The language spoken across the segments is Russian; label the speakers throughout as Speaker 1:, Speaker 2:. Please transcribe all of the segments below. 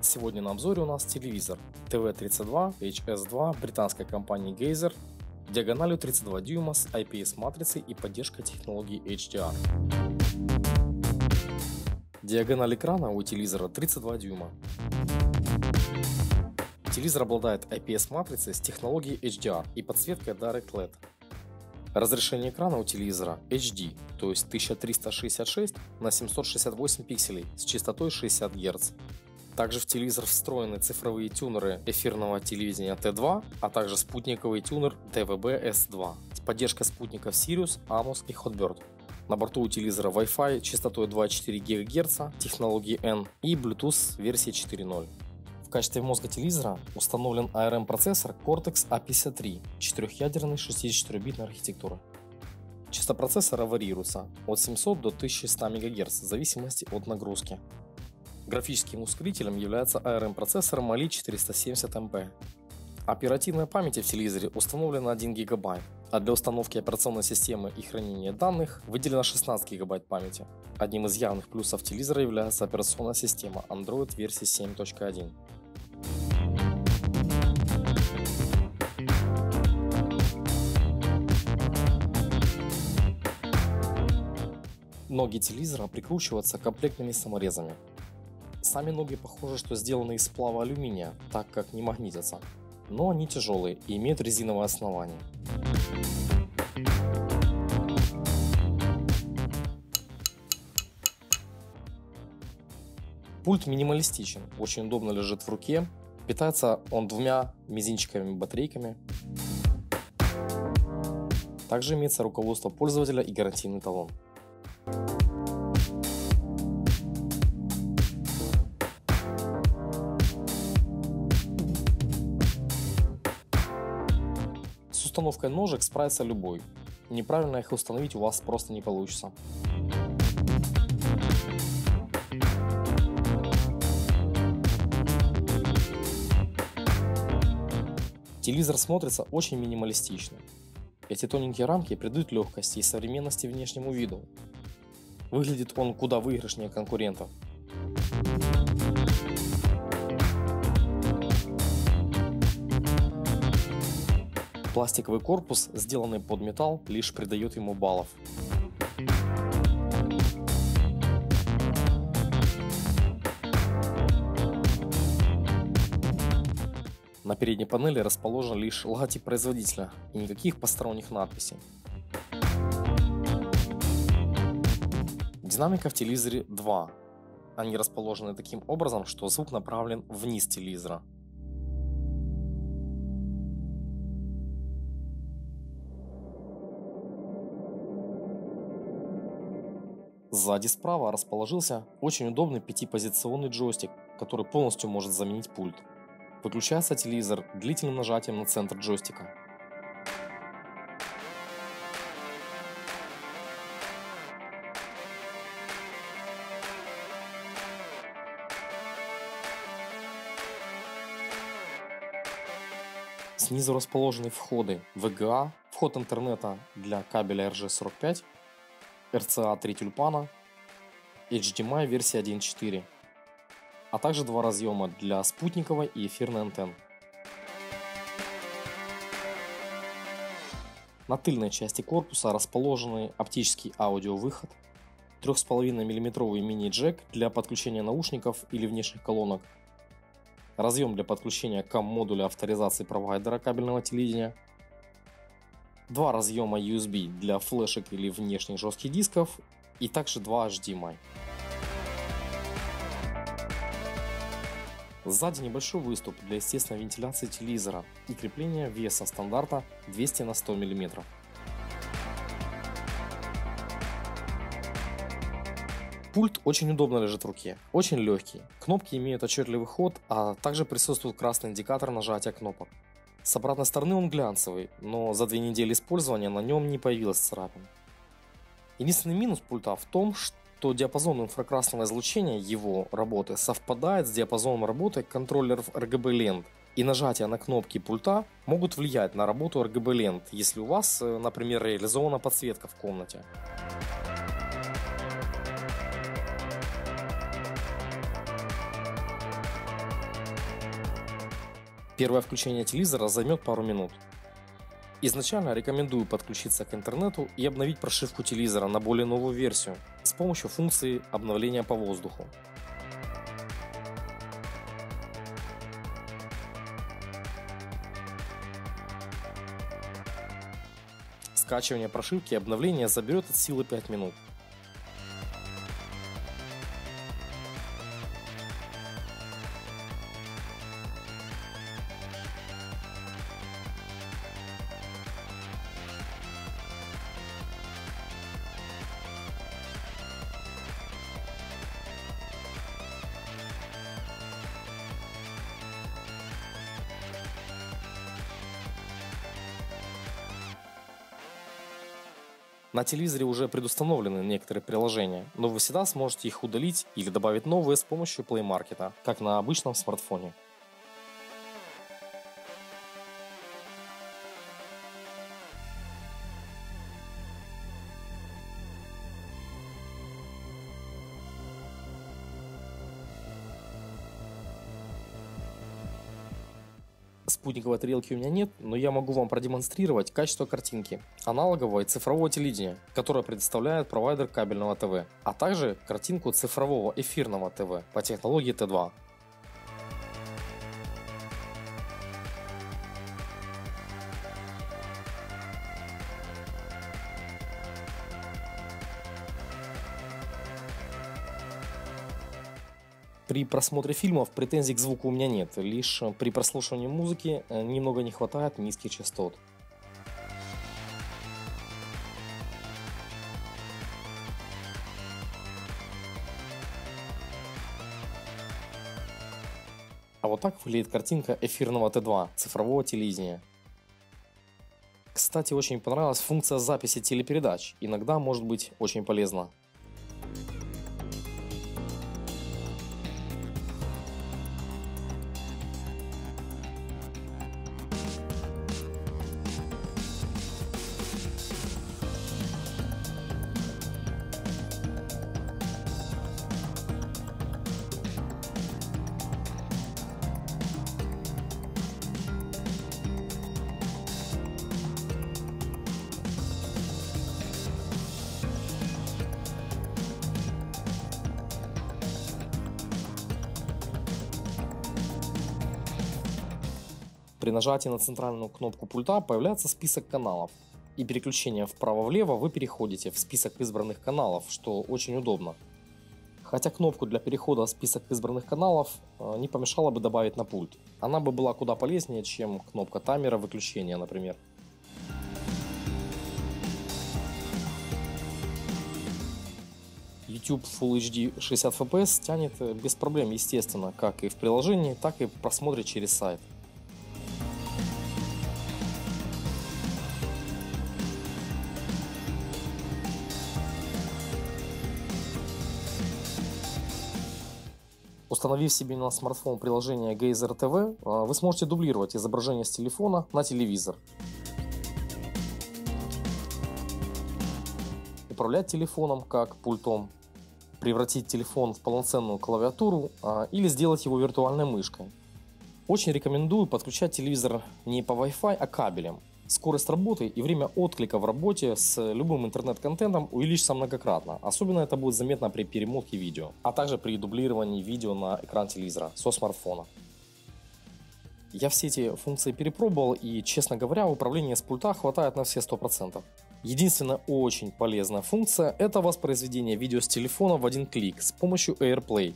Speaker 1: Сегодня на обзоре у нас телевизор TV32 HS2 британской компании Gazer диагональю 32 дюйма с IPS-матрицей и поддержкой технологии HDR. Диагональ экрана у телевизора 32 дюйма. Телевизор обладает IPS-матрицей с технологией HDR и подсветкой Direct LED. Разрешение экрана у телевизора HD, то есть 1366 на 768 пикселей с частотой 60 Гц. Также в телевизор встроены цифровые тюнеры эфирного телевидения T2, а также спутниковый тюнер TVB-S2 с поддержкой спутников Sirius, Amos и Hotbird. На борту у телевизора Wi-Fi частотой 2,4 ГГц, технологии N и Bluetooth версии 4.0. В качестве мозга телевизора установлен ARM-процессор Cortex A53 4-ядерной 64-битной архитектуры. Частота процессора варьируется от 700 до 1100 МГц в зависимости от нагрузки. Графическим ускорителем является ARM-процессор Mali 470MP. Оперативная память в телевизоре установлена 1 ГБ, а для установки операционной системы и хранения данных выделено 16 ГБ памяти. Одним из явных плюсов телевизора является операционная система Android версии 7.1. Ноги телевизора прикручиваются комплектными саморезами. Сами ноги похоже, что сделаны из сплава алюминия, так как не магнитятся, но они тяжелые и имеют резиновое основание. Пульт минималистичен, очень удобно лежит в руке, питается он 2 мизинчиковыми батарейками. Также имеется руководство пользователя и гарантийный талон. С установкой ножек справится любой. Неправильно их установить у вас просто не получится. Телевизор смотрится очень минималистично. Эти тоненькие рамки придают легкости и современности внешнему виду. Выглядит он куда выигрышнее конкурентов. Пластиковый корпус, сделанный под металл, лишь придает ему баллов. На передней панели расположен лишь логотип производителя и никаких посторонних надписей. Динамика в телевизоре 2. Они расположены таким образом, что звук направлен вниз телевизора. Сзади справа расположился очень удобный 5-позиционный джойстик, который полностью может заменить пульт. Выключается телевизор длительным нажатием на центр джойстика. Снизу расположены входы VGA, вход интернета для кабеля RJ45, RCA 3 тюльпана, HDMI версия 1.4, а также 2 разъема для спутниковой и эфирной антенн. На тыльной части корпуса расположены оптический аудиовыход, 3,5 мм мини-джек для подключения наушников или внешних колонок, разъем для подключения CAM-модуля авторизации провайдера кабельного телевидения, 2 разъема USB для флешек или внешних жестких дисков и также 2 HDMI. Сзади небольшой выступ для естественной вентиляции телевизора и крепления веса стандарта 200 на 100 мм. Пульт очень удобно лежит в руке, очень легкий. Кнопки имеют отчетливый ход, а также присутствует красный индикатор нажатия кнопок. С обратной стороны он глянцевый, но за 2 недели использования на нем не появилось царапин. Единственный минус пульта в том, что диапазон инфракрасного излучения его работы совпадает с диапазоном работы контроллеров RGB лент, и нажатия на кнопки пульта могут влиять на работу RGB лент, если у вас, например, реализована подсветка в комнате. Первое включение телевизора займет пару минут. Изначально рекомендую подключиться к интернету и обновить прошивку телевизора на более новую версию с помощью функции обновления по воздуху. Скачивание прошивки и обновление заберет от силы 5 минут. На телевизоре уже предустановлены некоторые приложения, но вы всегда сможете их удалить или добавить новые с помощью Play Market, как на обычном смартфоне. Спутниковой тарелки у меня нет, но я могу вам продемонстрировать качество картинки аналогового и цифрового телевидения, которое предоставляет провайдер кабельного ТВ, а также картинку цифрового эфирного ТВ по технологии Т2. При просмотре фильмов претензий к звуку у меня нет, лишь при прослушивании музыки немного не хватает низких частот. А вот так выглядит картинка эфирного Т2 цифрового телевидения. Кстати, очень понравилась функция записи телепередач, иногда может быть очень полезна. При нажатии на центральную кнопку пульта появляется список каналов, и переключением вправо-влево вы переходите в список избранных каналов, что очень удобно. Хотя кнопку для перехода в список избранных каналов не помешало бы добавить на пульт. Она бы была куда полезнее, чем кнопка таймера выключения, например. YouTube Full HD 60 FPS тянет без проблем, естественно, как и в приложении, так и в просмотре через сайт. Установив себе на смартфон приложение Geyser TV, вы сможете дублировать изображение с телефона на телевизор. Управлять телефоном как пультом, превратить телефон в полноценную клавиатуру или сделать его виртуальной мышкой. Очень рекомендую подключать телевизор не по Wi-Fi, а кабелем. Скорость работы и время отклика в работе с любым интернет-контентом увеличится многократно. Особенно это будет заметно при перемотке видео, а также при дублировании видео на экран телевизора со смартфона. Я все эти функции перепробовал и, честно говоря, управления с пульта хватает на все 100%. Единственная очень полезная функция – это воспроизведение видео с телефона в один клик с помощью AirPlay.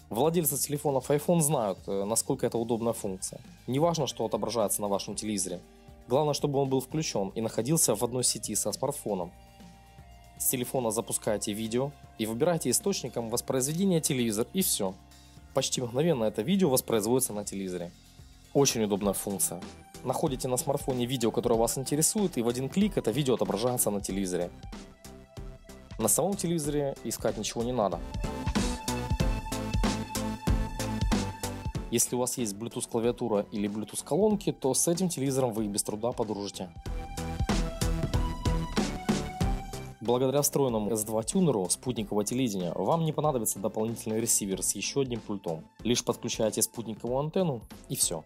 Speaker 1: Владельцы телефонов iPhone знают, насколько это удобная функция. Не важно, что отображается на вашем телевизоре. Главное, чтобы он был включен и находился в одной сети со смартфоном. С телефона запускаете видео и выбираете источником воспроизведения телевизор, и все. Почти мгновенно это видео воспроизводится на телевизоре. Очень удобная функция. Находите на смартфоне видео, которое вас интересует, и в один клик это видео отображается на телевизоре. На самом телевизоре искать ничего не надо. Если у вас есть Bluetooth клавиатура или Bluetooth колонки, то с этим телевизором вы без труда подружите. Благодаря встроенному S2 тюнеру спутникового телевидения вам не понадобится дополнительный ресивер с еще одним пультом. Лишь подключаете спутниковую антенну и все.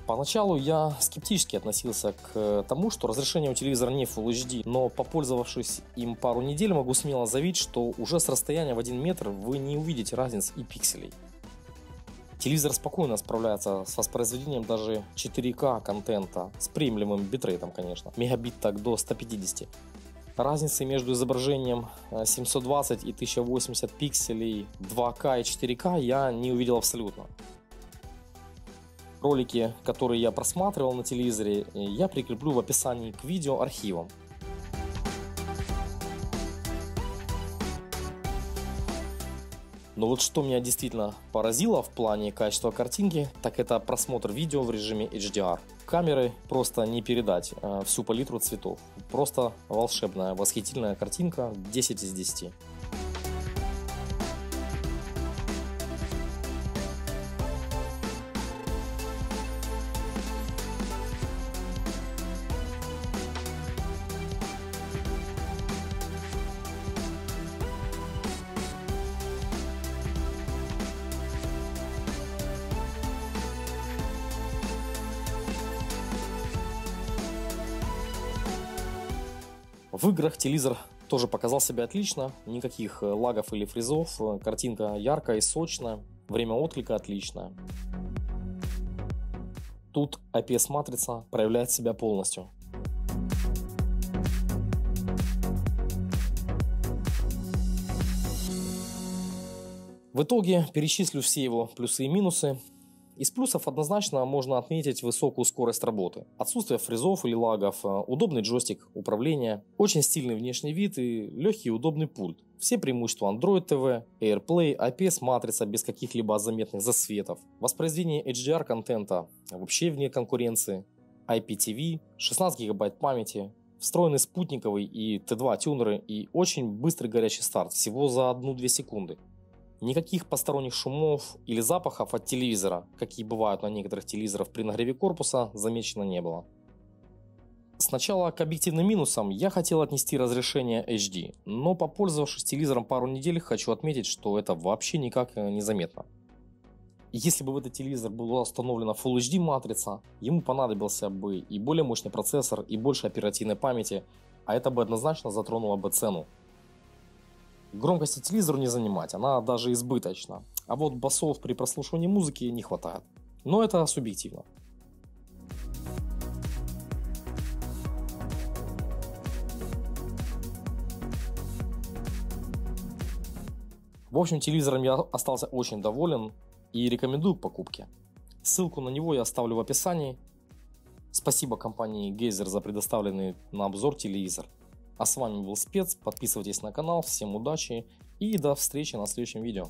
Speaker 1: Поначалу я скептически относился к тому, что разрешение у телевизора не Full HD, но попользовавшись им пару недель, могу смело заявить, что уже с расстояния в 1 метр вы не увидите разниц и пикселей. Телевизор спокойно справляется с воспроизведением даже 4К контента, с приемлемым битрейтом, конечно, мегабит так до 150. Разницы между изображением 720 и 1080 пикселей, 2К и 4К я не увидел абсолютно. Ролики, которые я просматривал на телевизоре, я прикреплю в описании к видео архивом. Но вот что меня действительно поразило в плане качества картинки, так это просмотр видео в режиме HDR. Камеры просто не передать всю палитру цветов. Просто волшебная, восхитительная картинка, 10 из 10. В играх телевизор тоже показал себя отлично, никаких лагов или фризов, картинка яркая и сочная, время отклика отличное. Тут IPS-матрица проявляет себя полностью. В итоге перечислю все его плюсы и минусы. Из плюсов однозначно можно отметить высокую скорость работы, отсутствие фризов или лагов, удобный джойстик управления, очень стильный внешний вид и легкий и удобный пульт. Все преимущества Android TV, AirPlay, IPS-матрица без каких-либо заметных засветов, воспроизведение HDR контента вообще вне конкуренции, IPTV, 16 ГБ памяти, встроенный спутниковый и T2 тюнеры и очень быстрый горячий старт, всего за 1-2 секунды. Никаких посторонних шумов или запахов от телевизора, какие бывают на некоторых телевизорах при нагреве корпуса, замечено не было. Сначала к объективным минусам я хотел отнести разрешение HD, но попользовавшись телевизором пару недель, хочу отметить, что это вообще никак не заметно. Если бы в этот телевизор была установлена Full HD матрица, ему понадобился бы и более мощный процессор, и больше оперативной памяти, а это бы однозначно затронуло бы цену. Громкости телевизору не занимать, она даже избыточна, а вот басов при прослушивании музыки не хватает. Но это субъективно. В общем, телевизором я остался очень доволен и рекомендую к покупке. Ссылку на него я оставлю в описании. Спасибо компании Geyser за предоставленный на обзор телевизор. А с вами был Спец, подписывайтесь на канал, всем удачи и до встречи на следующем видео.